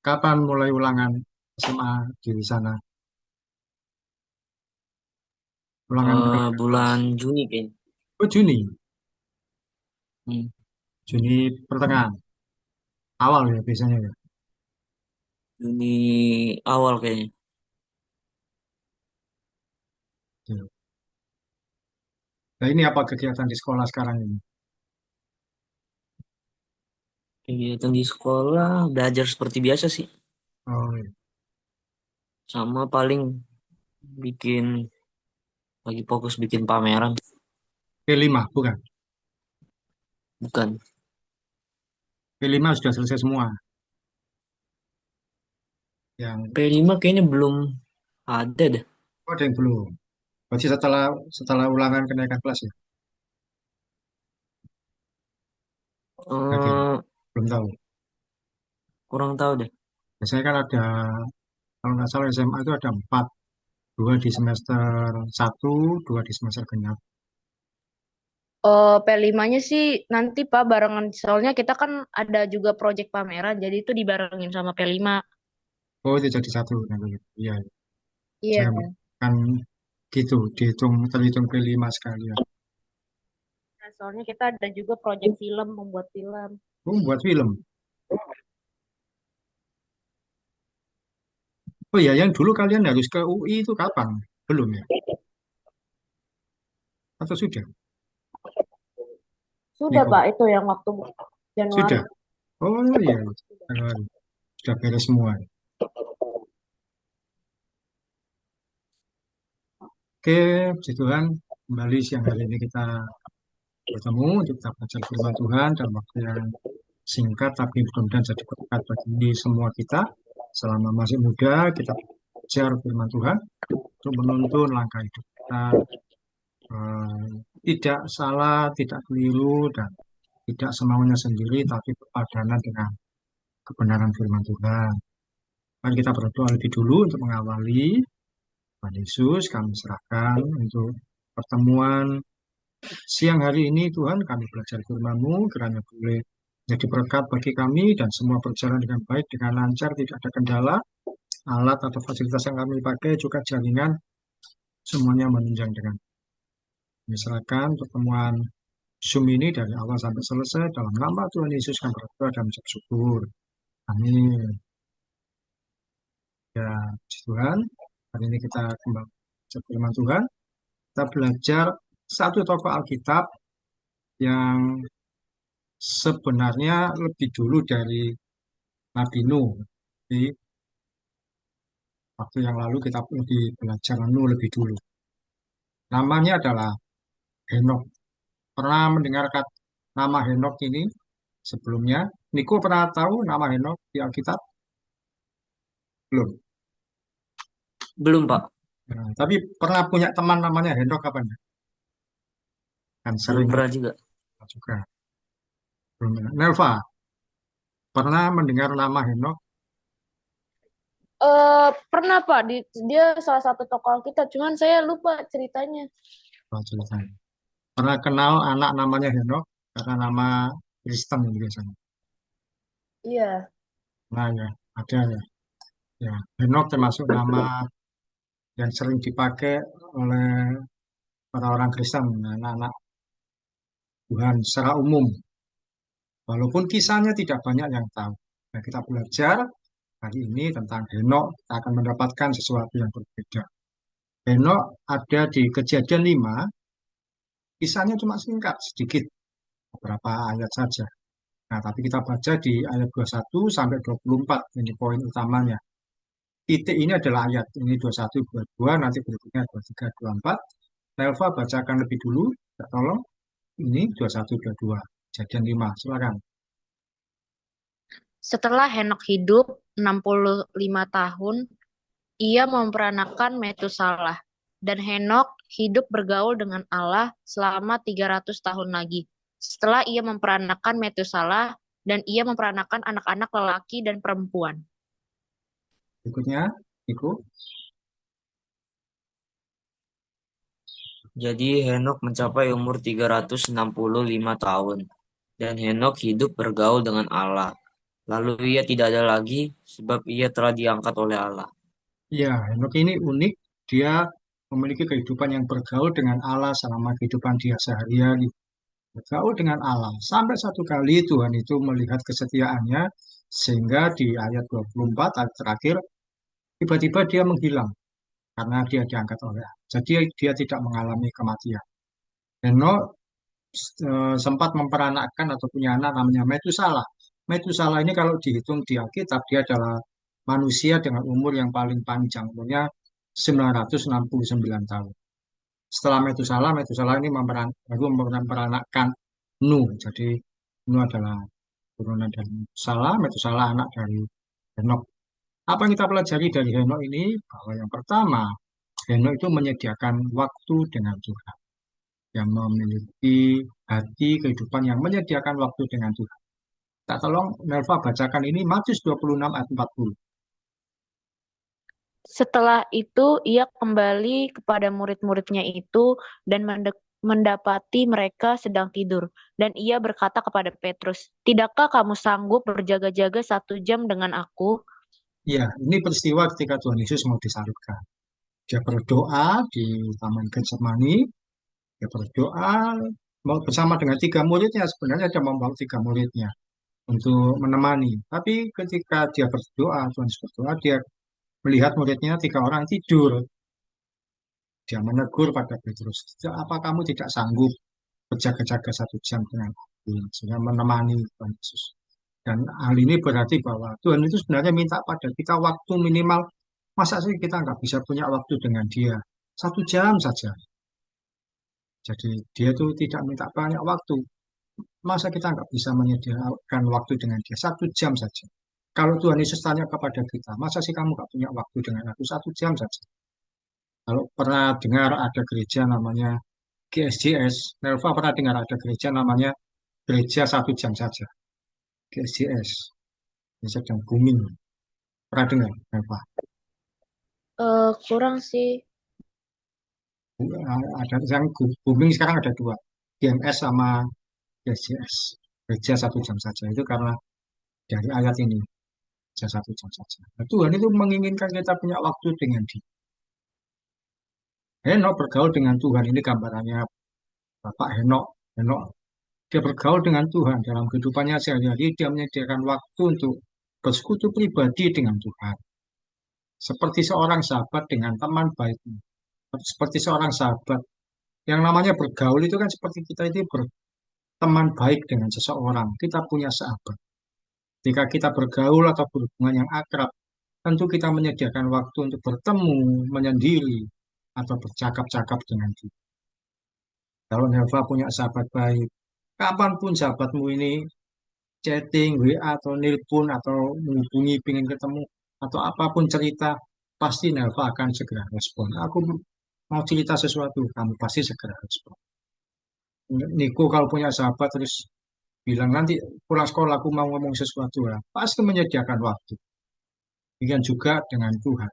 Kapan mulai ulangan SMA di sana? Ulangan berapa kelas? Bulan Juni kayaknya. Oh, Juni. Hmm, Juni pertengahan. Awal ya biasanya ya. Juni awal kayaknya. Ya. Nah, ini apa kegiatan di sekolah sekarang ini? Kegiatan di sekolah belajar seperti biasa sih. Oh, iya. Sama paling bikin lagi fokus bikin pameran. P5 bukan? Bukan. P5 sudah selesai semua. Yang P5 kayaknya belum ada dah. oh, ada yang belum. Berarti setelah setelah ulangan kenaikan kelas ya? Oke, eh belum tahu. Kurang tahu deh. Biasanya kan ada, kalau nggak salah SMA itu ada empat. Dua di semester satu, dua di semester genap. P5-nya sih nanti Pak barengan. Soalnya kita kan ada juga proyek pameran, jadi itu dibarengin sama P5. Oh, itu jadi satu. Nah, begitu. Iya, Iya. saya kan gitu, dihitung, terhitung P5 sekalian. Nah, soalnya kita ada juga proyek film, membuat film. Oh, buat film. Oh iya, yang dulu kalian harus ke UI itu kapan? Belum ya? Atau sudah? Sudah Niko, Pak, itu yang waktu Januari. sudah. Oh iya, Januari. Sudah beres semua. Oke, puji Tuhan. Kembali siang hari ini kita bertemu untuk kita belajar firman Tuhan dalam waktu yang singkat tapi mudah-mudahan jadi berkat bagi semua kita. Selama masih muda, kita belajar firman Tuhan untuk menuntun langkah hidup kita eh, tidak salah, tidak keliru, dan tidak semaunya sendiri, tapi berpadanan dengan kebenaran firman Tuhan. Mari kita berdoa lebih dulu untuk mengawali. Tuhan Yesus, kami serahkan untuk pertemuan siang hari ini. Tuhan, kami belajar firman-Mu, kiranya boleh jadi berkat bagi kami dan semua berjalan dengan baik, dengan lancar, tidak ada kendala. Alat atau fasilitas yang kami pakai juga jaringan, semuanya menunjang dengan misalkan pertemuan Zoom ini dari awal sampai selesai dalam nama Tuhan Yesus kami berdoa dan mengucap syukur. Amin. Ya, puji Tuhan. Hari ini kita kembali belajar firman Tuhan. Kita belajar satu tokoh Alkitab yang sebenarnya lebih dulu dari Nabi Nuh. Di waktu yang lalu kita lebih belajar Nuh lebih dulu. Namanya adalah Henok. Pernah mendengar nama Henok ini sebelumnya? Niko pernah tahu nama Henok di Alkitab? Belum. Belum, Pak. Nah, tapi pernah punya teman namanya Henok apa enggak? Kan Belum sering pernah juga. juga. Belum pernah. Nelva, pernah mendengar nama Henok? Pernah Pak, dia salah satu tokoh kita, cuman saya lupa ceritanya. Oh, ceritanya. Pernah kenal anak namanya Henok? Karena nama Kristen biasanya. Iya. Nah ya, ada ya. Ya, Henok termasuk nama yang sering dipakai oleh para orang Kristen, anak-anak Tuhan secara umum. Walaupun kisahnya tidak banyak yang tahu. Nah, kita belajar hari ini tentang Henok, kita akan mendapatkan sesuatu yang berbeda. Henok ada di Kejadian 5, kisahnya cuma singkat, sedikit, beberapa ayat saja. Nah, tapi kita baca di ayat 21 sampai 24, ini poin utamanya. Titik ini adalah ayat, ini 21, 22, nanti berikutnya 23, 24. Nelva bacakan lebih dulu, ya, tolong. Ini 21, 22, Kejadian 5, silakan. Setelah Henok hidup 65 tahun, ia memperanakan Metusalah. Dan Henok hidup bergaul dengan Allah selama 300 tahun lagi. Setelah ia memperanakan Metusalah, dan ia memperanakan anak-anak lelaki dan perempuan. Berikutnya, Iku. Jadi Henok mencapai umur 365 tahun. Dan Henok hidup bergaul dengan Allah. Lalu ia tidak ada lagi sebab ia telah diangkat oleh Allah. Ya, Henok ini unik. Dia memiliki kehidupan yang bergaul dengan Allah selama kehidupan dia sehari-hari. Bergaul dengan Allah. Sampai satu kali Tuhan itu melihat kesetiaannya, sehingga di ayat 24, ayat terakhir, tiba-tiba dia menghilang karena dia diangkat oleh Allah. Jadi dia tidak mengalami kematian. Henok sempat memperanakkan atau punya anak namanya Metusala. Metusala ini kalau dihitung di Alkitab, dia adalah manusia dengan umur yang paling panjang, umurnya 969 tahun. Setelah Metusala, Metusala ini baru memperanakkan Nuh. Jadi Nuh adalah turunan dari Metusala, Metusala anak dari Henok. Apa yang kita pelajari dari Henok ini? Bahwa yang pertama, Henok itu menyediakan waktu dengan Tuhan, yang memiliki hati kehidupan yang menyediakan waktu dengan Tuhan. Tak tolong Nelva bacakan ini Matius 26 ayat 40. Setelah itu ia kembali kepada murid-muridnya itu dan mendapati mereka sedang tidur. Dan ia berkata kepada Petrus, "Tidakkah kamu sanggup berjaga-jaga 1 jam dengan aku?" Ya, ini peristiwa ketika Tuhan Yesus mau disalibkan. Dia berdoa di Taman Getsemani, dia berdoa mau bersama dengan 3 muridnya. Sebenarnya dia membawa 3 muridnya untuk menemani. Tapi ketika dia berdoa, Tuhan Yesus berdoa, dia melihat muridnya 3 orang tidur. Dia menegur pada Petrus, apa kamu tidak sanggup berjaga-jaga 1 jam dengan aku, sehingga menemani Tuhan Yesus. Dan hal ini berarti bahwa Tuhan itu sebenarnya minta pada kita waktu minimal. Masa sih kita nggak bisa punya waktu dengan dia 1 jam saja? Jadi dia itu tidak minta banyak waktu. Masa kita nggak bisa menyediakan waktu dengan dia 1 jam saja? Kalau Tuhan Yesus tanya kepada kita, masa sih kamu nggak punya waktu dengan aku 1 jam saja? Kalau pernah dengar ada gereja namanya GSJS, Nelva pernah dengar ada gereja namanya gereja 1 jam saja, GSJS, ini sedang booming. Pernah dengar, Nelva? Kurang sih. Ada yang booming sekarang ada dua, GMS sama GSJS, gereja 1 jam saja. Itu karena dari ayat ini, gereja 1 jam saja. Nah, Tuhan itu menginginkan kita punya waktu dengan dia. Henok bergaul dengan Tuhan, ini gambarannya Bapak Henok. Henok dia bergaul dengan Tuhan dalam kehidupannya sehari-hari, dia menyediakan waktu untuk bersekutu pribadi dengan Tuhan. Seperti seorang sahabat dengan teman baiknya. Seperti seorang sahabat. Yang namanya bergaul itu kan seperti kita itu berteman baik dengan seseorang. Kita punya sahabat. Jika kita bergaul atau berhubungan yang akrab, tentu kita menyediakan waktu untuk bertemu, menyendiri, atau bercakap-cakap dengan dia. Kalau Nelva punya sahabat baik, kapanpun sahabatmu ini chatting, WA, atau nelpon, atau menghubungi, ingin ketemu, atau apapun cerita, pasti Nelva akan segera respon. Aku mau cerita sesuatu, kamu pasti segera respon. Niko kalau punya sahabat terus bilang nanti pulang sekolah aku mau ngomong sesuatu, ya, pasti menyediakan waktu. Demikian juga dengan Tuhan.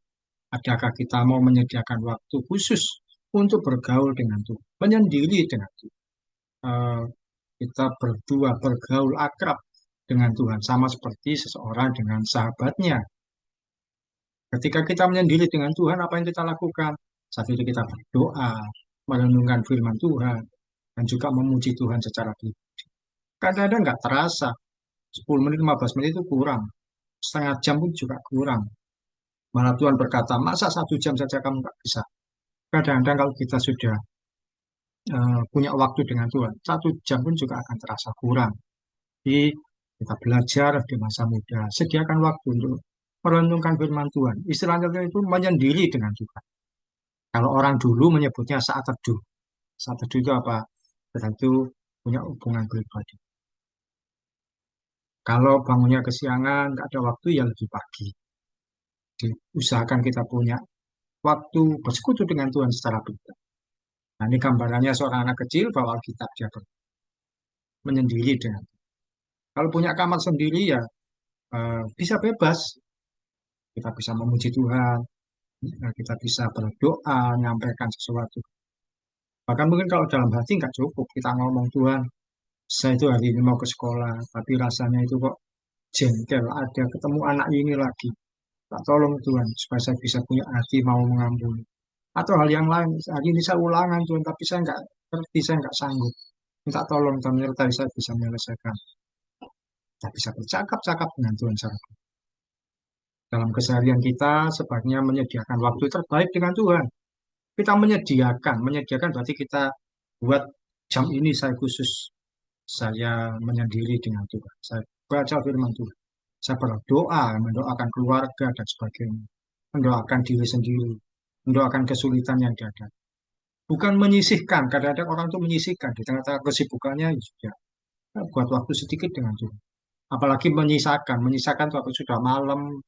Adakah kita mau menyediakan waktu khusus untuk bergaul dengan Tuhan, menyendiri dengan Tuhan? Eh, kita berdua bergaul akrab dengan Tuhan, sama seperti seseorang dengan sahabatnya. Ketika kita menyendiri dengan Tuhan, apa yang kita lakukan? Saat itu kita berdoa, merenungkan firman Tuhan, dan juga memuji Tuhan secara pribadi. Kadang-kadang nggak terasa, 10 menit, 15 menit itu kurang. Setengah jam pun juga kurang. Malah Tuhan berkata, masa 1 jam saja kamu nggak bisa? Kadang-kadang kalau kita sudah punya waktu dengan Tuhan, 1 jam pun juga akan terasa kurang. Jadi kita belajar di masa muda, sediakan waktu untuk merenungkan firman Tuhan. Istilahnya itu menyendiri dengan Tuhan. Kalau orang dulu menyebutnya saat teduh. Saat teduh itu apa? Kita itu punya hubungan pribadi. Kalau bangunnya kesiangan, nggak ada waktu, ya lebih pagi. Jadi, usahakan kita punya waktu bersekutu dengan Tuhan secara pribadi. Nah, ini gambarannya seorang anak kecil bawa Alkitab, dia menyendiri dengan. Kalau punya kamar sendiri ya bisa bebas. Kita bisa memuji Tuhan, kita bisa berdoa, menyampaikan sesuatu. Bahkan mungkin kalau dalam hati nggak cukup, kita ngomong Tuhan, saya itu hari ini mau ke sekolah, tapi rasanya itu kok jengkel, ada ketemu anak ini lagi. Tak tolong Tuhan, supaya saya bisa punya hati mau mengampuni. Atau hal yang lain, hari ini saya ulangan Tuhan, tapi saya nggak ngerti, saya nggak sanggup. Minta tolong Tuhan, menyertai saya bisa menyelesaikan. Saya bisa bercakap-cakap dengan Tuhan secara dalam keseharian kita sebaiknya menyediakan waktu terbaik dengan Tuhan. Kita menyediakan berarti kita buat jam ini saya khusus, saya menyendiri dengan Tuhan. Saya baca firman Tuhan. Saya berdoa, mendoakan keluarga dan sebagainya. Mendoakan diri sendiri, mendoakan kesulitan yang ada. Bukan menyisihkan, kadang-kadang orang itu menyisihkan di tengah-tengah kesibukannya, ya sudah. Buat waktu sedikit dengan Tuhan. Apalagi menyisakan itu aku sudah malam,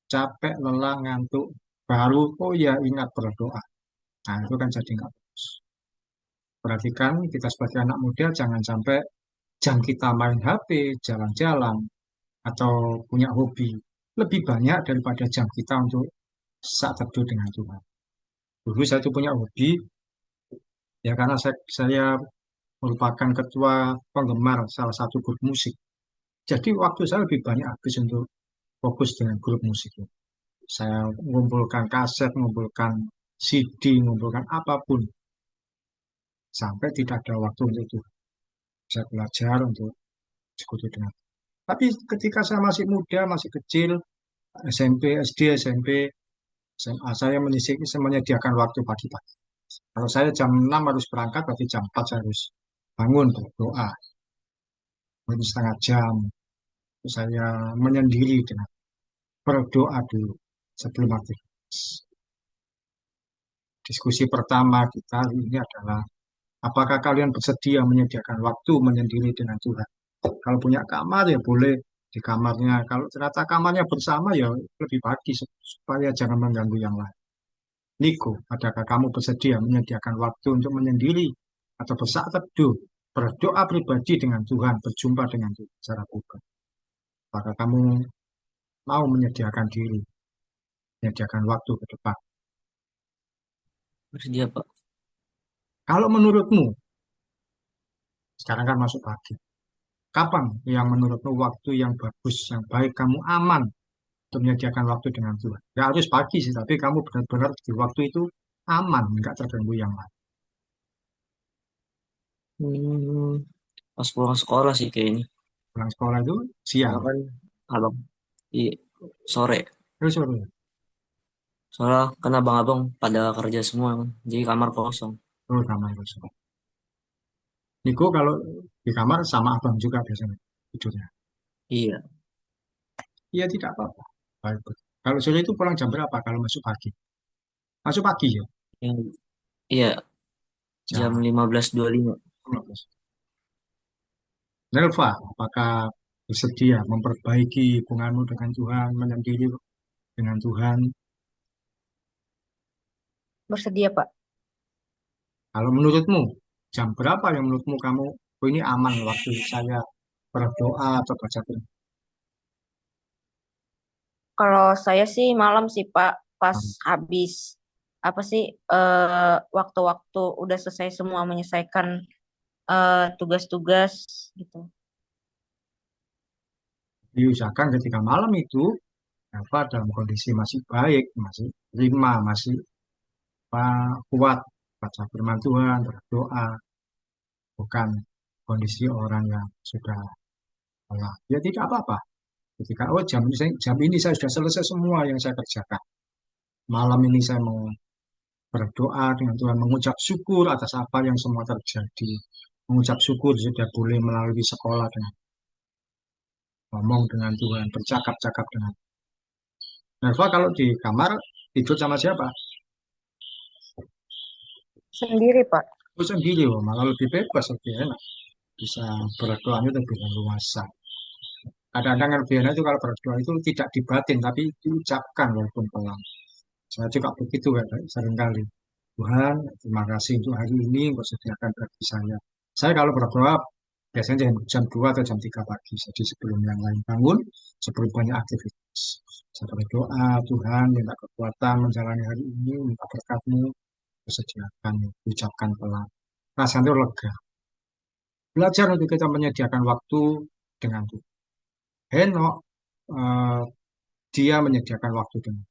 capek, lelah, ngantuk, baru, oh ya ingat berdoa. Nah itu kan jadi nggak bagus. Perhatikan kita sebagai anak muda jangan sampai jam kita main HP, jalan-jalan, atau punya hobi lebih banyak daripada jam kita untuk saat teduh dengan Tuhan. Dulu saya itu punya hobi, ya karena saya merupakan ketua penggemar salah satu grup musik. Jadi waktu saya lebih banyak habis untuk fokus dengan grup musik. Saya mengumpulkan kaset, mengumpulkan CD, mengumpulkan apapun, sampai tidak ada waktu untuk itu. Saya belajar untuk sekutu dengan. Tapi ketika saya masih muda, masih kecil, SMP, SD, SMP, SMA, saya menyediakan waktu pagi-pagi. Kalau saya jam 6 harus berangkat, berarti jam 4 saya harus bangun berdoa. Mungkin setengah jam, saya menyendiri dengan berdoa dulu sebelum aktivitas. Diskusi pertama kita hari ini adalah, apakah kalian bersedia menyediakan waktu menyendiri dengan Tuhan? Kalau punya kamar ya boleh di kamarnya. Kalau ternyata kamarnya bersama ya lebih bagus supaya jangan mengganggu yang lain. Niko, adakah kamu bersedia menyediakan waktu untuk menyendiri atau bersaat teduh, berdoa pribadi dengan Tuhan, berjumpa dengan Tuhan secara pribadi? Apakah kamu mau menyediakan diri, menyediakan waktu ke depan? Bersedia, Pak. Kalau menurutmu, sekarang kan masuk pagi, kapan yang menurutmu waktu yang bagus, yang baik, kamu aman untuk menyediakan waktu dengan Tuhan? Gak harus pagi sih, tapi kamu benar-benar di waktu itu aman, nggak terganggu yang lain. Hmm, pas pulang sekolah sih kayaknya. Pulang sekolah itu siang. Soalnya kan abang di sore. Terus sore. Soalnya kan abang-abang pada kerja semua kan. Jadi kamar kosong. Oh, kamar kosong. Niko kalau di kamar sama abang juga biasanya tidurnya. Iya. Iya tidak apa-apa. Baik. Kalau sore itu pulang jam berapa kalau masuk pagi? Masuk pagi ya? Yang, iya, jam Jam 15.25. 12. Nelva, apakah bersedia memperbaiki hubunganmu dengan Tuhan, menyendiri dengan Tuhan? Bersedia, Pak. Kalau menurutmu, jam berapa yang menurutmu kamu, oh ini aman waktu saya berdoa atau baca Quran? Kalau saya sih malam sih, Pak, pas habis apa sih waktu-waktu udah selesai semua menyelesaikan tugas-tugas gitu. Diusahakan ketika malam itu, apa dalam kondisi masih baik, masih prima, masih kuat, baca firman Tuhan, berdoa, bukan kondisi orang yang sudah lelah. Ya tidak apa-apa. Ketika oh jam ini saya sudah selesai semua yang saya kerjakan. Malam ini saya mau berdoa dengan Tuhan, mengucap syukur atas apa yang semua terjadi. Mengucap syukur sudah boleh melalui sekolah dengan ngomong dengan Tuhan, bercakap-cakap dengan. Nah, kalau di kamar tidur sama siapa? Sendiri, Pak. Oh, sendiri, oh, malah lebih bebas, lebih enak. Bisa berdoanya lebih leluasa. Kadang-kadang yang lebih enak itu kalau berdoa itu tidak dibatin, tapi diucapkan walaupun pelan. Saya juga begitu kan, seringkali. Tuhan, terima kasih untuk hari ini, Engkau sediakan bagi saya. Saya kalau berdoa, biasanya jam 2 atau jam 3 pagi. Jadi sebelum yang lain bangun, sebelum banyak aktivitas. Saya berdoa, Tuhan, minta kekuatan menjalani hari ini, minta berkat-Mu, sediakan, ucapkan pelan. Rasanya lega. Belajar untuk kita menyediakan waktu dengan Tuhan. Henok, eh, dia menyediakan waktu dengan.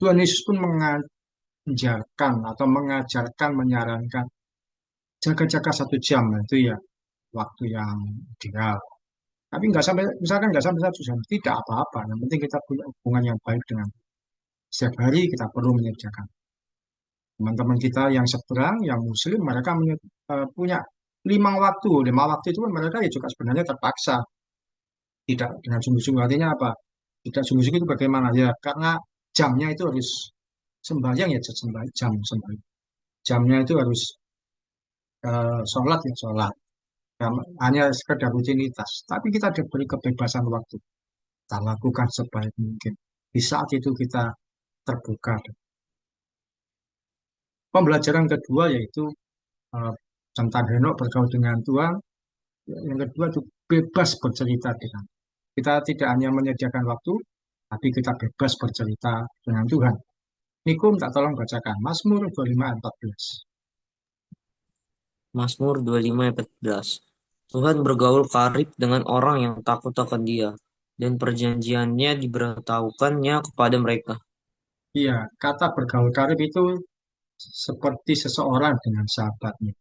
Tuhan Yesus pun mengajarkan atau mengajarkan, menyarankan jaga-jaga 1 jam, nah, itu ya waktu yang ideal. Tapi nggak sampai, misalkan nggak sampai 1 jam, tidak apa-apa. Yang penting kita punya hubungan yang baik dengan setiap hari kita perlu menyediakan. Teman-teman kita yang seberang, yang Muslim, mereka punya 5 waktu. 5 waktu itu pun mereka ya juga sebenarnya terpaksa. Tidak dengan sungguh-sungguh. Artinya apa? Tidak sungguh-sungguh itu bagaimana? Ya, karena jamnya itu harus sembahyang ya, jam sembahyang. Jamnya itu harus sholat ya sholat. Hanya sekedar rutinitas. Tapi kita diberi kebebasan waktu. Kita lakukan sebaik mungkin. Di saat itu kita terbuka. Pembelajaran kedua yaitu eh, tentang Henok bergaul dengan Tuhan. Yang kedua itu bebas bercerita dengan. Kita tidak hanya menyediakan waktu, tapi kita bebas bercerita dengan Tuhan. Niku minta tolong bacakan Mazmur 25 ayat 14. Mazmur 25 ayat 14. Tuhan bergaul karib dengan orang yang takut akan Dia, dan perjanjiannya diberitahukannya kepada mereka. Iya, kata bergaul karib itu seperti seseorang dengan sahabatnya.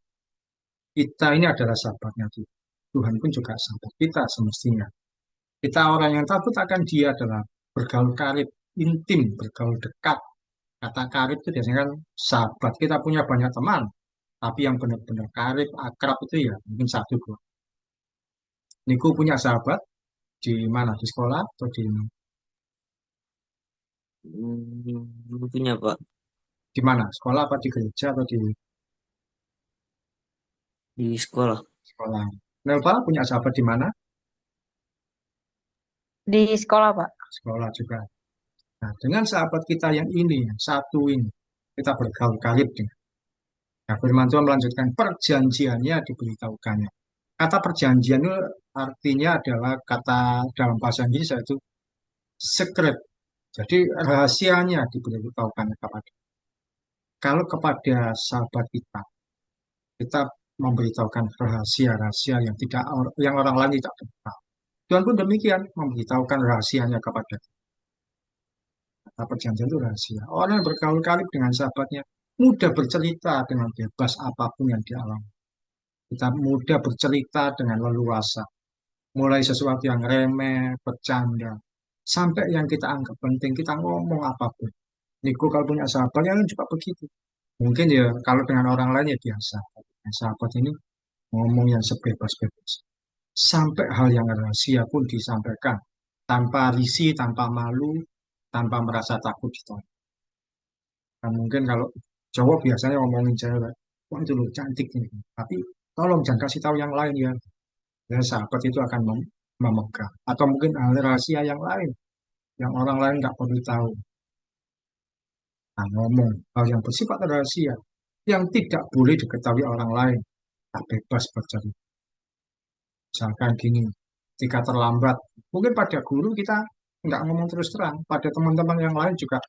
Kita ini adalah sahabatnya Tuhan. Tuhan pun juga sahabat kita semestinya. Kita orang yang takut akan Dia adalah bergaul karib, intim, bergaul dekat. Kata karib itu biasanya kan sahabat. Kita punya banyak teman, tapi yang benar-benar karib, akrab itu ya mungkin 1 2. Niku punya sahabat di mana? Di sekolah atau Punya Pak, di mana? Sekolah apa di gereja atau di di sekolah. sekolah? Nelva punya sahabat di mana? Di sekolah, Pak. Sekolah juga. Nah, dengan sahabat kita yang ini, yang satu ini, kita bergaul karib dengan. Nah, firman Tuhan melanjutkan perjanjiannya diberitahukannya. Kata perjanjian itu artinya adalah kata dalam bahasa Inggris yaitu secret. Jadi rahasianya diberitahukan kepada. Kalau kepada sahabat kita, kita memberitahukan rahasia-rahasia yang tidak yang orang lain tidak tahu. Tuhan pun demikian memberitahukan rahasianya kepada kita. Kata perjanjian itu rahasia. Orang yang bergaul karib dengan sahabatnya mudah bercerita dengan bebas apapun yang dialami. Kita mudah bercerita dengan leluasa. Mulai sesuatu yang remeh, bercanda, sampai yang kita anggap penting, kita ngomong apapun. Niku kalau punya sahabat yang juga begitu. Mungkin ya kalau dengan orang lain ya biasa. Dengan sahabat ini ngomong yang sebebas-bebas. Sampai hal yang rahasia pun disampaikan. Tanpa risih, tanpa malu, tanpa merasa takut ditolak. Nah, mungkin kalau cowok biasanya ngomongin cewek, wah itu loh cantik ini. Tapi tolong jangan kasih tahu yang lain ya. Ya sahabat itu akan memegang. Atau mungkin hal rahasia yang lain, yang orang lain nggak perlu tahu. Nah, ngomong hal yang bersifat rahasia, yang tidak boleh diketahui orang lain, tak bebas bercerita. Misalkan gini, jika terlambat, mungkin pada guru kita nggak ngomong terus terang, pada teman-teman yang lain juga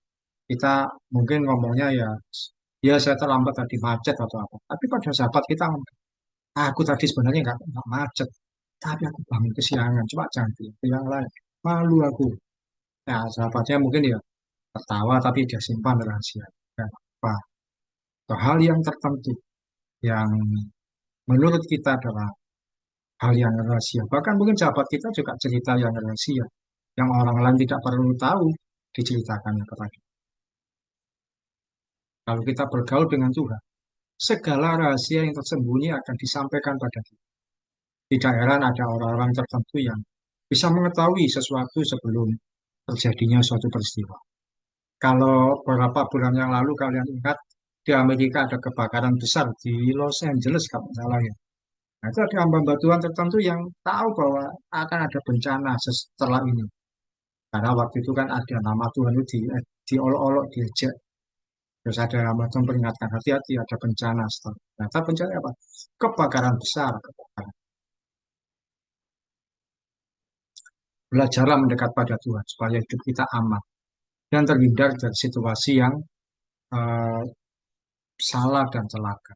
kita mungkin ngomongnya ya saya terlambat tadi macet atau apa. Tapi pada sahabat kita ngomong, aku tadi sebenarnya nggak macet, tapi aku bangun kesiangan, coba jangan bilang ke yang lain, malu aku. Nah, sahabatnya mungkin ya tertawa tapi dia simpan rahasia. Ya, apa? Atau hal yang tertentu yang menurut kita adalah hal yang rahasia. Bahkan mungkin sahabat kita juga cerita yang rahasia, yang orang lain tidak perlu tahu, diceritakannya kepada kita. Kalau kita bergaul dengan Tuhan, segala rahasia yang tersembunyi akan disampaikan pada kita. Tidak heran ada orang-orang tertentu yang bisa mengetahui sesuatu sebelum terjadinya suatu peristiwa. Kalau beberapa bulan yang lalu kalian ingat di Amerika ada kebakaran besar di Los Angeles kalau tidak salah ya. Nah, itu ada hamba Tuhan tertentu yang tahu bahwa akan ada bencana setelah ini. Karena waktu itu kan ada nama Tuhan itu diolok-olok, diejek. Terus ada hamba Tuhan peringatkan hati-hati ada bencana setelah. Ternyata bencana apa? Kebakaran besar. Kebakaran. Belajarlah mendekat pada Tuhan supaya hidup kita aman dan terhindar dari situasi yang eh, salah dan celaka.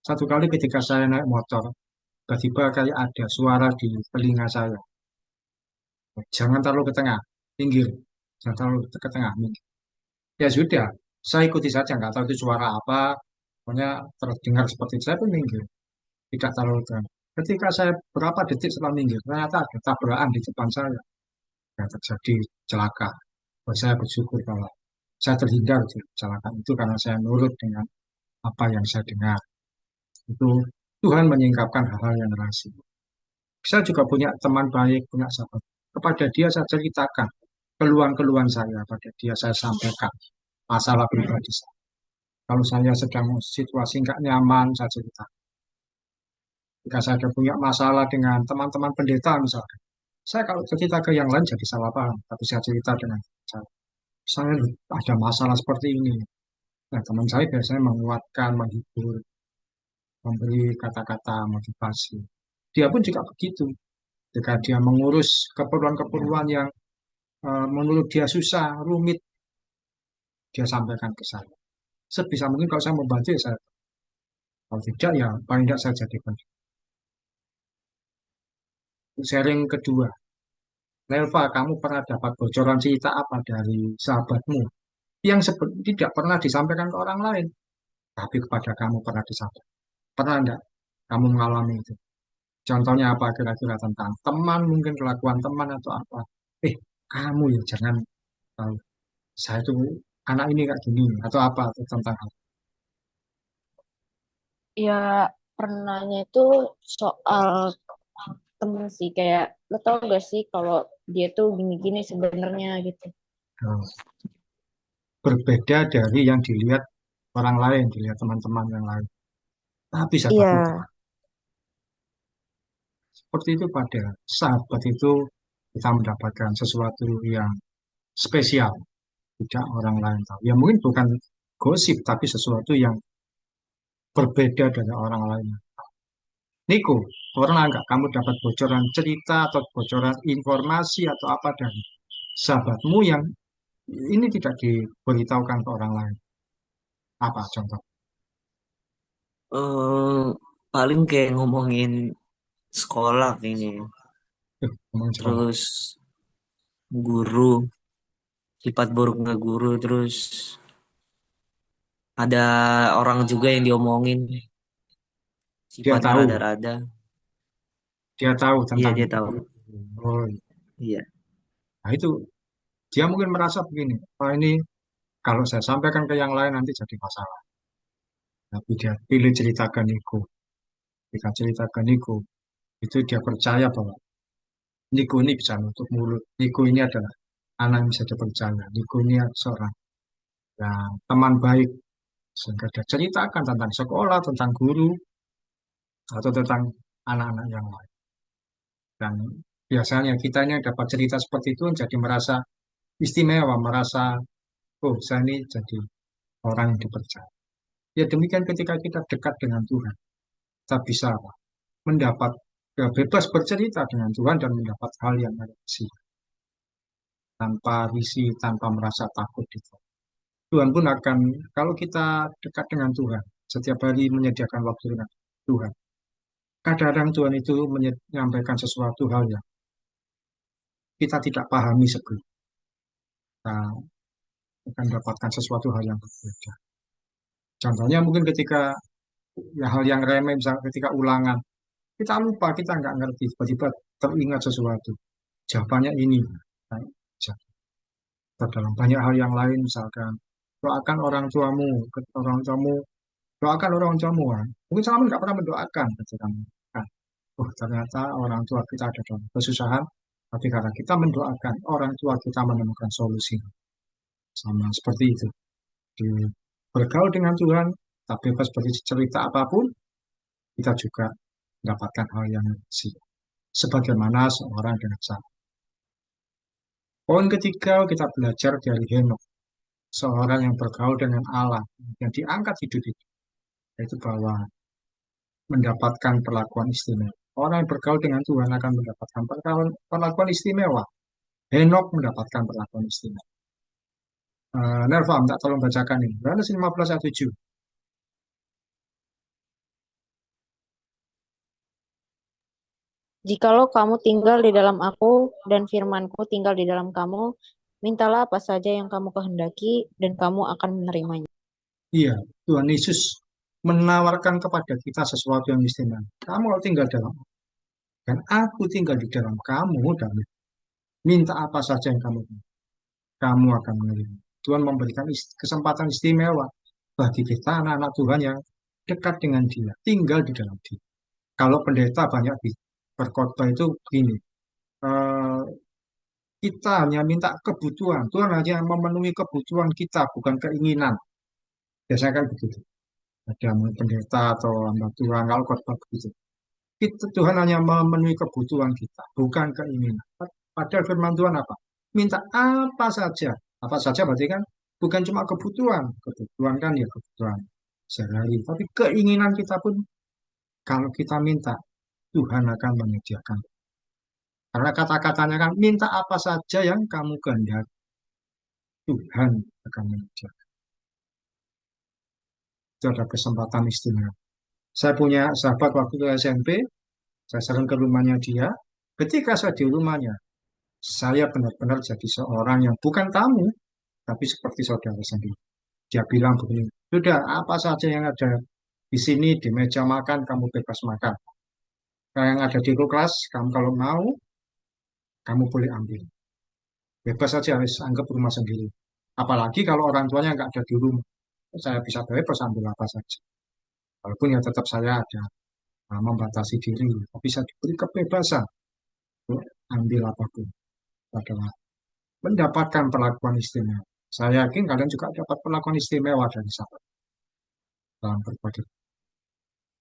Satu kali ketika saya naik motor, tiba-tiba kayak ada suara di telinga saya. Jangan terlalu ke tengah, pinggir. Jangan terlalu ke tengah, minggir. Ya sudah, saya ikuti saja, nggak tahu itu suara apa. Pokoknya terdengar seperti itu, saya pun minggir. Tidak terlalu ke tengah. Ketika saya berapa detik setelah minggir, ternyata ada tabrakan di depan saya. Ya, terjadi celaka. Saya bersyukur kalau saya terhindar dari kecelakaan itu karena saya nurut dengan apa yang saya dengar. Itu Tuhan menyingkapkan hal-hal yang rahasia. Saya juga punya teman baik, punya sahabat. Kepada dia saya ceritakan keluhan-keluhan saya, pada dia saya sampaikan masalah pribadi saya. Kalau saya sedang situasi nggak nyaman, saya cerita. Jika saya ada punya masalah dengan teman-teman pendeta misalnya, saya kalau cerita ke yang lain jadi salah paham, tapi saya cerita dengan saya ada masalah seperti ini. Nah, teman saya biasanya menguatkan, menghibur, memberi kata-kata motivasi. Dia pun juga begitu. Jika dia mengurus keperluan-keperluan yang menurut dia susah, rumit, dia sampaikan ke saya. Sebisa mungkin kalau saya membantu ya saya. Kalau tidak ya paling tidak saya jadikan. Sharing kedua, Nelva, kamu pernah dapat bocoran cerita apa dari sahabatmu yang tidak pernah disampaikan ke orang lain, tapi kepada kamu pernah disampaikan? Pernah enggak kamu mengalami itu? Contohnya apa kira-kira tentang teman, mungkin kelakuan teman atau apa? Kamu ya jangan tahu. Saya tuh anak ini kayak gini atau apa atau tentang hal. Ya, pernahnya itu soal temen sih. Kayak, lo tau gak sih kalau dia tuh gini-gini sebenarnya gitu. Nah, berbeda dari yang dilihat orang lain, dilihat teman-teman yang lain. Tapi sahabat Iya, itu seperti itu pada sahabat itu kita mendapatkan sesuatu yang spesial, tidak orang lain tahu. Ya mungkin bukan gosip, tapi sesuatu yang berbeda dari orang lain. Niko, pernah nggak kamu dapat bocoran cerita atau bocoran informasi atau apa dari sahabatmu yang ini tidak diberitahukan ke orang lain? Apa contoh? eh paling kayak ngomongin sekolah kayaknya ya. Ngomong sekolah. Terus guru, sifat buruknya guru, terus ada orang juga yang diomongin, Dia sifatnya tahu, rada-rada. dia tahu Iya tentang dia itu. tahu. Oh, Iya. nah itu dia mungkin merasa begini, oh ini kalau saya sampaikan ke yang lain nanti jadi masalah. Tapi dia pilih ceritakan Niko. Jika ceritakan Niko, itu dia percaya bahwa Niko ini bisa nutup mulut. Niko ini adalah anak yang bisa dipercaya. Niko ini seorang yang teman baik. Sehingga dia ceritakan tentang sekolah, tentang guru, atau tentang anak-anak yang lain. Dan biasanya kita ini yang dapat cerita seperti itu jadi merasa istimewa, merasa, oh saya ini jadi orang yang dipercaya. Ya demikian ketika kita dekat dengan Tuhan, kita bisa mendapat bebas bercerita dengan Tuhan dan mendapat hal yang ada tanpa risih, tanpa merasa takut itu. Tuhan pun akan, kalau kita dekat dengan Tuhan, setiap hari menyediakan waktu dengan Tuhan. Kadang-kadang Tuhan itu menyampaikan sesuatu hal yang kita tidak pahami sebelum kita akan mendapatkan sesuatu hal yang berbeda. Contohnya mungkin ketika ya, hal yang remeh, misalnya ketika ulangan, kita lupa, kita nggak ngerti, tiba-tiba teringat sesuatu. Jawabannya ini. Nah, dalam banyak hal yang lain, misalkan doakan orang tuamu, orang tuamu, doakan orang tuamu. Mungkin selama nggak pernah mendoakan, ketika mendoakan. Oh, ternyata orang tua kita ada dalam kesusahan, tapi karena kita mendoakan, orang tua kita menemukan solusi. Sama seperti itu. Di bergaul dengan Tuhan, tapi bebas cerita apapun, kita juga mendapatkan hal yang sih. Sebagaimana seorang dengan sama. Poin ketiga, kita belajar dari Henok, seorang yang bergaul dengan Allah, yang diangkat hidup itu, yaitu bahwa mendapatkan perlakuan istimewa. Orang yang bergaul dengan Tuhan akan mendapatkan perlakuan istimewa. Henok mendapatkan perlakuan istimewa. Nerva, minta tolong bacakan ini. Yohanes 15 ayat 7. Jikalau kamu tinggal di dalam aku dan firmanku tinggal di dalam kamu, mintalah apa saja yang kamu kehendaki dan kamu akan menerimanya. Iya, Tuhan Yesus menawarkan kepada kita sesuatu yang istimewa. Kamu kalau tinggal dalam aku, dan aku tinggal di dalam kamu, dan minta apa saja yang kamu mau, kamu akan menerima. Tuhan memberikan kesempatan istimewa bagi kita anak-anak Tuhan yang dekat dengan Dia, tinggal di dalam Dia. Kalau pendeta banyak berkhotbah itu begini, eh, kita hanya minta kebutuhan, Tuhan hanya memenuhi kebutuhan kita, bukan keinginan. Biasanya kan begitu. Ada pendeta atau hamba Tuhan kalau khotbah begitu. Tuhan hanya memenuhi kebutuhan kita, bukan keinginan. Padahal firman Tuhan apa? Minta apa saja. Apa saja berarti kan bukan cuma kebutuhan. Kebutuhan kan ya kebutuhan sehari-hari. Tapi keinginan kita pun kalau kita minta, Tuhan akan menyediakan. Karena kata-katanya kan minta apa saja yang kamu kehendaki, Tuhan akan menyediakan. Itu ada kesempatan istimewa. Saya punya sahabat waktu itu SMP, saya sering ke rumahnya dia. Ketika saya di rumahnya, saya benar-benar jadi seorang yang bukan tamu, tapi seperti saudara sendiri. Dia bilang begini, sudah apa saja yang ada di sini, di meja makan, kamu bebas makan. Yang ada di kelas, kamu kalau mau, kamu boleh ambil. Bebas saja, harus anggap rumah sendiri. Apalagi kalau orang tuanya nggak ada di rumah, saya bisa bebas ambil apa saja. Walaupun ya tetap saya ada membatasi diri, tapi saya diberi kebebasan untuk ambil apapun. Adalah mendapatkan perlakuan istimewa. Saya yakin kalian juga dapat perlakuan istimewa dari sahabat dalam berbagai.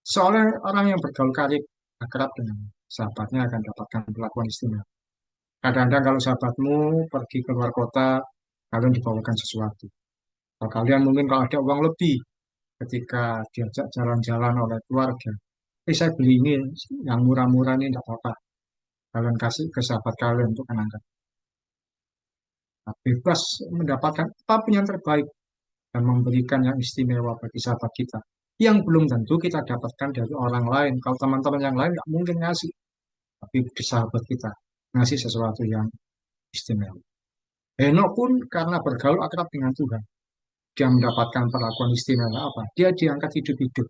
Soalnya orang yang bergaul karib akrab dengan sahabatnya akan dapatkan perlakuan istimewa. Kadang-kadang kalau sahabatmu pergi ke luar kota, kalian dibawakan sesuatu. Kalau kalian mungkin kalau ada uang lebih, ketika diajak jalan-jalan oleh keluarga, saya beli ini yang murah-murah ini tidak apa-apa. Kalian kasih ke sahabat kalian untuk kenangan. Nah, bebas mendapatkan apapun yang terbaik dan memberikan yang istimewa bagi sahabat kita. Yang belum tentu kita dapatkan dari orang lain. Kalau teman-teman yang lain nggak mungkin ngasih, tapi di sahabat kita ngasih sesuatu yang istimewa. Henok pun karena bergaul akrab dengan Tuhan, dia mendapatkan perlakuan istimewa apa? Dia diangkat hidup-hidup.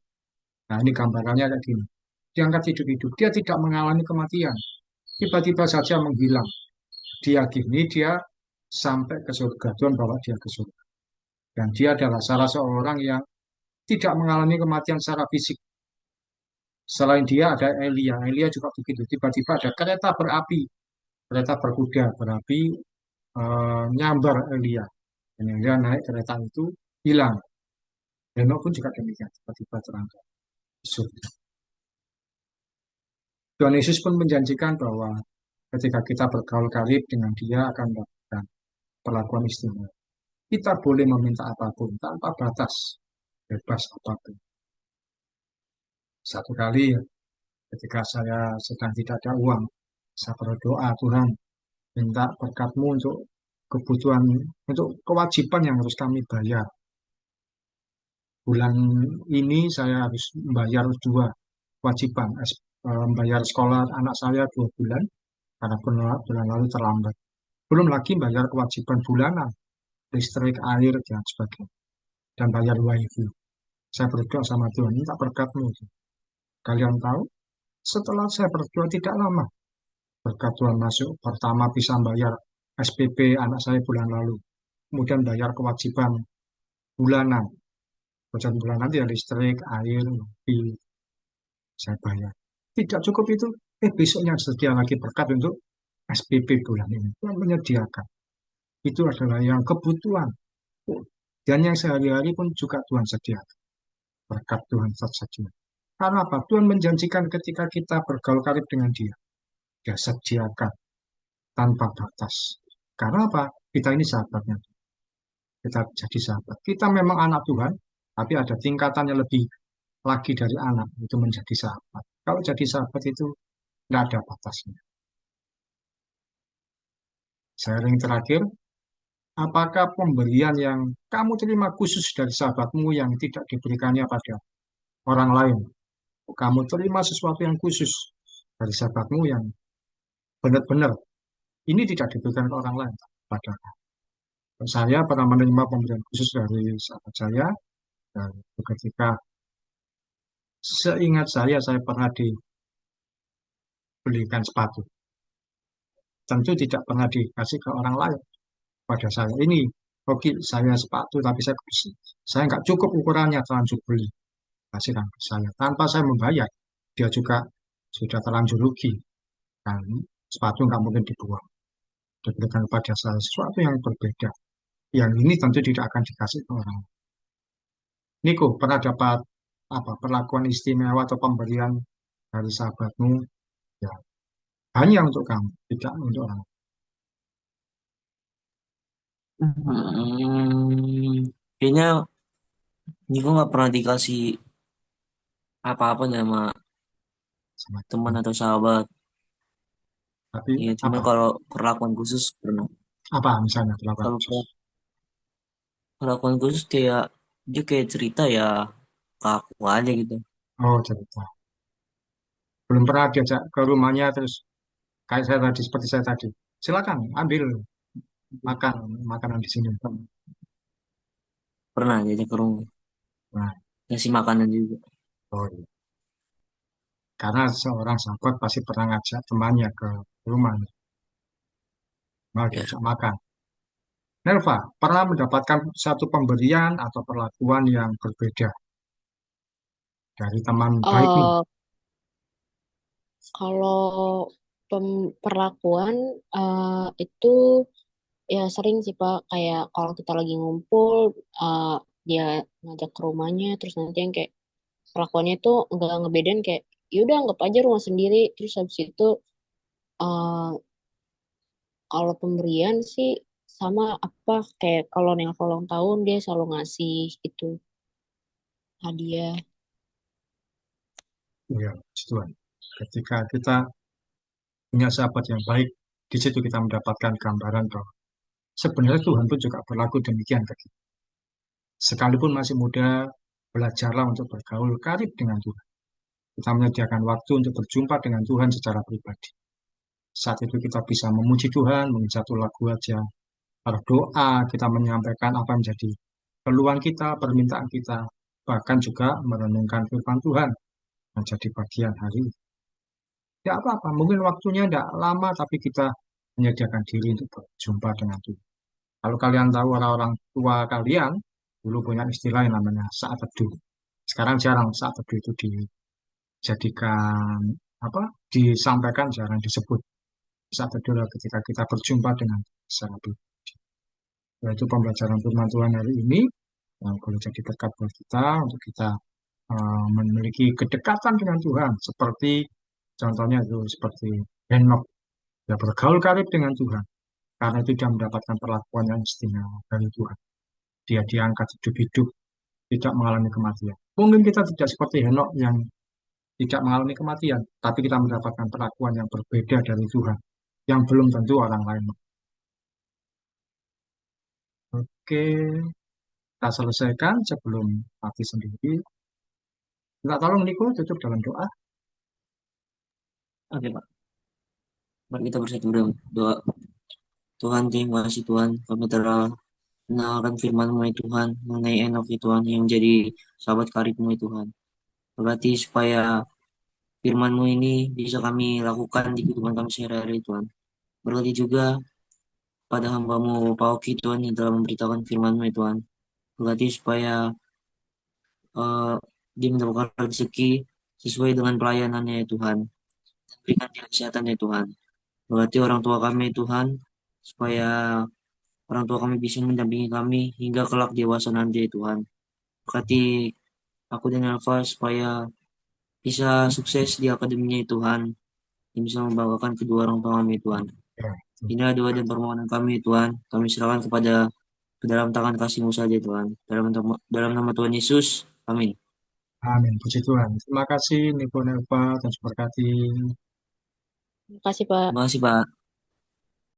Nah ini gambarannya kayak gini. Diangkat hidup-hidup. Dia tidak mengalami kematian. Tiba-tiba saja menghilang. Dia gini, dia sampai ke surga. Tuhan bawa dia ke surga. Dan dia adalah salah seorang yang tidak mengalami kematian secara fisik. Selain dia ada Elia. Elia juga begitu. Tiba-tiba ada kereta berapi. Kereta berkuda berapi nyambar Elia. Dan Elia naik kereta itu hilang. Henok pun juga demikian. Tiba-tiba terangkat surga. Tuhan Yesus pun menjanjikan bahwa ketika kita bergaul karib dengan dia akan mendapatkan perlakuan istimewa. Kita boleh meminta apapun tanpa batas, bebas apapun. Satu kali ketika saya sedang tidak ada uang, saya berdoa, Tuhan minta berkatmu untuk kebutuhan, untuk kewajiban yang harus kami bayar. Bulan ini saya harus membayar dua kewajiban, membayar sekolah anak saya 2 bulan, karena bulan lalu terlambat. Belum lagi bayar kewajiban bulanan, listrik, air, dan sebagainya. Dan bayar wifi. Saya berdoa sama Tuhan, minta berkatmu. Kalian tahu, setelah saya berdoa tidak lama, berkat Tuhan masuk. Pertama bisa bayar SPP anak saya bulan lalu. Kemudian bayar kewajiban bulanan. Kewajiban bulanan ya listrik, air, wifi, saya bayar. Tidak cukup itu, besoknya sedia lagi berkat untuk SPP bulan ini. Tuhan menyediakan. Itu adalah yang kebutuhan. Dan yang sehari-hari pun juga Tuhan sediakan. Berkat Tuhan tersedia. Karena apa? Tuhan menjanjikan ketika kita bergaul karib dengan dia. Dia sediakan tanpa batas. Karena apa? Kita ini sahabatnya. Kita jadi sahabat. Kita memang anak Tuhan, tapi ada tingkatannya lebih lagi dari anak. Itu menjadi sahabat. Kalau jadi sahabat itu tidak ada batasnya. Sharing terakhir, apakah pemberian yang kamu terima khusus dari sahabatmu yang tidak diberikannya pada orang lain? Kamu terima sesuatu yang khusus dari sahabatmu yang benar-benar ini tidak diberikan ke orang lain pada saya pernah menerima pemberian khusus dari sahabat saya dan ketika seingat saya pernah dibelikan sepatu tentu tidak pernah dikasih ke orang lain pada saya ini hoki saya sepatu tapi saya nggak cukup ukurannya terlanjur beli kasihkan ke saya tanpa saya membayar dia juga sudah terlanjur rugi kan sepatu nggak mungkin dibuang diberikan kepada saya sesuatu yang berbeda yang ini tentu tidak akan dikasih ke orang. Niko, pernah dapat apa perlakuan istimewa atau pemberian dari sahabatmu? Ya, hanya untuk kamu, tidak untuk orang. Kayaknya Niko nggak pernah dikasih apa-apa nih sama Sama teman kamu. atau sahabat. Tapi Iya, cuma apa? kalau perlakuan khusus pernah. Apa misalnya perlakuan Kalau khusus? perlakuan khusus kayak dia kayak cerita ya ke aku aja gitu. Oh, cerita. Belum pernah diajak ke rumahnya terus kayak saya tadi seperti saya tadi. Silakan ambil makan makanan di sini. Pernah diajak ke rumah, Nah, kasih makanan juga. oh, iya. Karena seorang sahabat pasti pernah ngajak temannya ke rumah, mau Ya. diajak makan. Nelva, pernah mendapatkan satu pemberian atau perlakuan yang berbeda dari teman baikmu? Eh, kalau perlakuan itu ya sering sih Pak, kayak kalau kita lagi ngumpul, eh, dia ngajak ke rumahnya, terus nanti yang kayak perlakuannya tuh nggak ngebedain kayak, yaudah anggap aja rumah sendiri, terus habis itu eh, kalau pemberian sih sama apa kayak kalau yang ulang tahun dia selalu ngasih itu hadiah. Ya, Tuhan. Ketika kita punya sahabat yang baik, di situ kita mendapatkan gambaran bahwa sebenarnya Tuhan pun juga berlaku demikian ke kita. Sekalipun masih muda, belajarlah untuk bergaul karib dengan Tuhan. Kita menyediakan waktu untuk berjumpa dengan Tuhan secara pribadi. Saat itu kita bisa memuji Tuhan, mungkin satu lagu aja, berdoa, kita menyampaikan apa yang menjadi keluhan kita, permintaan kita, bahkan juga merenungkan firman Tuhan menjadi bagian hari ini. Ya apa-apa, mungkin waktunya tidak lama, tapi kita menyediakan diri untuk berjumpa dengan Tuhan. Kalau kalian tahu orang-orang tua kalian, dulu punya istilah yang namanya saat teduh. Sekarang jarang saat teduh itu dijadikan apa? Disampaikan jarang disebut. Saat teduh adalah ketika kita berjumpa dengan secara pribadi. Yaitu pembelajaran firman Tuhan hari ini yang boleh jadi berkat buat kita untuk kita memiliki kedekatan dengan Tuhan seperti contohnya itu seperti Henok ya bergaul karib dengan Tuhan karena itu dia mendapatkan perlakuan yang istimewa dari Tuhan. Dia diangkat hidup-hidup, tidak mengalami kematian. Mungkin kita tidak seperti Henok yang tidak mengalami kematian, tapi kita mendapatkan perlakuan yang berbeda dari Tuhan, yang belum tentu orang lain. Oke, kita selesaikan sebelum mati sendiri. Kita tolong Niko tutup dalam doa. Oke Pak, mari kita bersatu dalam doa. Tuhan, terima kasih Tuhan, kami telah mengenalkan firman-Mu ya Tuhan, mengenai Enok ya Tuhan, yang menjadi sahabat karibmu ya Tuhan. Berarti supaya firman-Mu ini bisa kami lakukan di kehidupan kami sehari-hari Tuhan. Berarti juga pada hamba-Mu Pak Oki Tuhan yang telah memberitakan firman-Mu ya Tuhan. Berarti supaya eh, dia mendapatkan rezeki sesuai dengan pelayanannya ya Tuhan. Berikan dia kesehatan ya Tuhan. Berarti orang tua kami ya Tuhan, supaya orang tua kami bisa mendampingi kami hingga kelak dewasa nanti ya Tuhan. Berkati aku dan Alfa supaya bisa sukses di akademinya ya Tuhan. Dan bisa membanggakan kedua orang tua kami ya Tuhan. Ya, Inilah doa dan permohonan kami ya Tuhan. Kami serahkan kepada ke dalam tangan kasih-Mu saja ya Tuhan. Dalam nama Tuhan Yesus. Amin. amin. Puji Tuhan. Terima kasih Niko Nelva dan berkati. Terima kasih Pak. Terima kasih Pak.